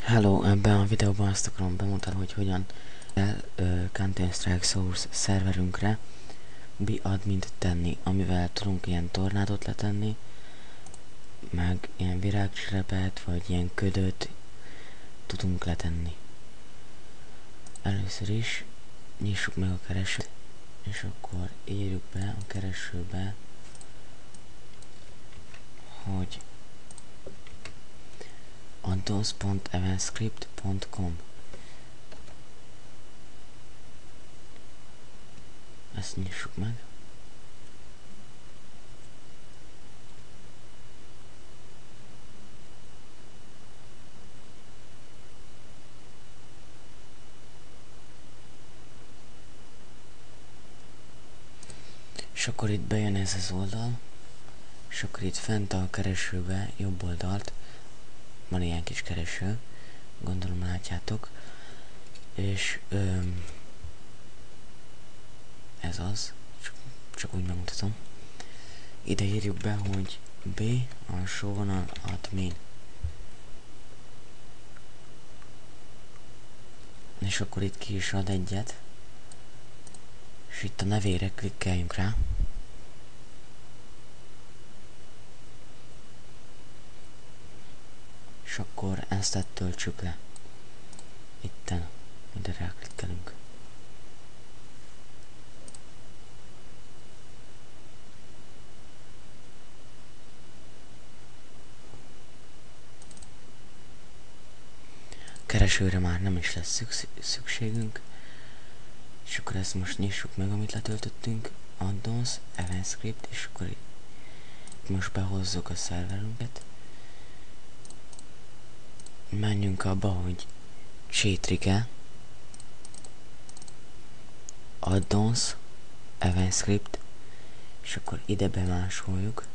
Hello, ebben a videóban azt akarom bemutatni, hogy hogyan kell Counter-Strike Source szerverünkre admint tenni, amivel tudunk ilyen tornádot letenni, meg ilyen virágcserepet, vagy ilyen ködöt tudunk letenni. Először is nyissuk meg a keresőt, és akkor írjuk be a keresőbe, hogy addons.evantscript.com. Ezt nyissuk meg. És akkor itt bejön ez az oldal, és akkor itt fent a keresőbe, jobb oldalt, van ilyen kis kereső, gondolom látjátok, és ez az, csak úgy megmutatom. Ide írjuk be, hogy B_admin. És akkor itt ki is ad egyet, és itt a nevére klikkeljünk rá. És akkor ezt töltsük le. Itten, ide ráklikkelünk. Keresőre már nem is lesz szükségünk, és akkor ezt most nyissuk meg, amit letöltöttünk, Addons, Evantscript, és akkor itt most behozzuk a szerverünket. Menjünk abba, hogy Csétrike, Addons, Evantscript, és akkor ide bemásoljuk.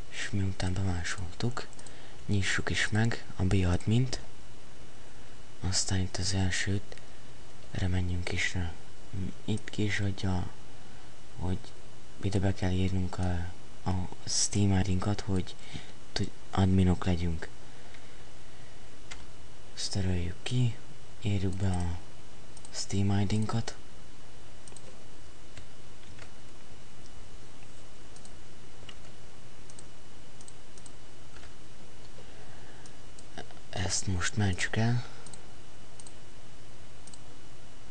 És miután bemásoltuk, nyissuk is meg a B_admint, aztán itt az elsőt, erre menjünk is rá. Itt ki is adja, hogy ide be kell írnunk a Steam ID-nkat, hogy adminok legyünk. Ezt töröljük ki, írjuk be a Steam ID-nkat. Ezt most mentsük el.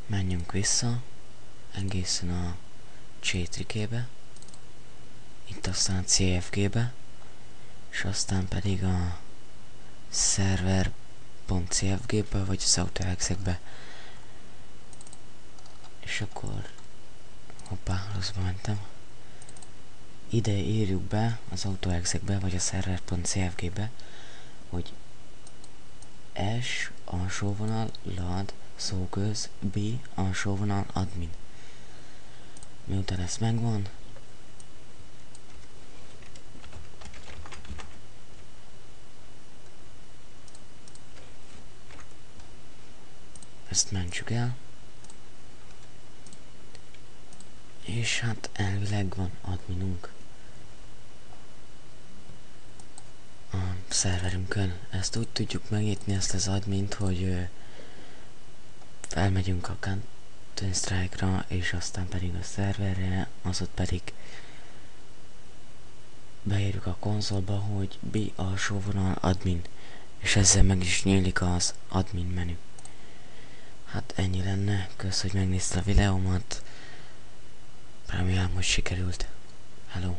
Menjünk vissza egészen a Csétrikébe, itt aztán a CFG-be, és aztán pedig a server.cfg-be, vagy az AutoExec-be. És akkor, hoppá, rosszba mentem. Ide írjuk be az AutoExec-be, vagy a server.cfg-be, hogy S_lad szóköz B_admin. Miután ez megvan, ezt mentsük el, és hát elvileg van adminunk a szerverünkön. Ezt úgy tudjuk megnyitni, ezt az admint, hogy felmegyünk a Counter-Strike-ra, és aztán pedig a szerverre, az ott pedig beírjuk a konzolba, hogy B_admin, és ezzel meg is nyílik az admin menü. Hát ennyi lenne, kösz, hogy megnézted a videómat, remélem, hogy sikerült. Hello!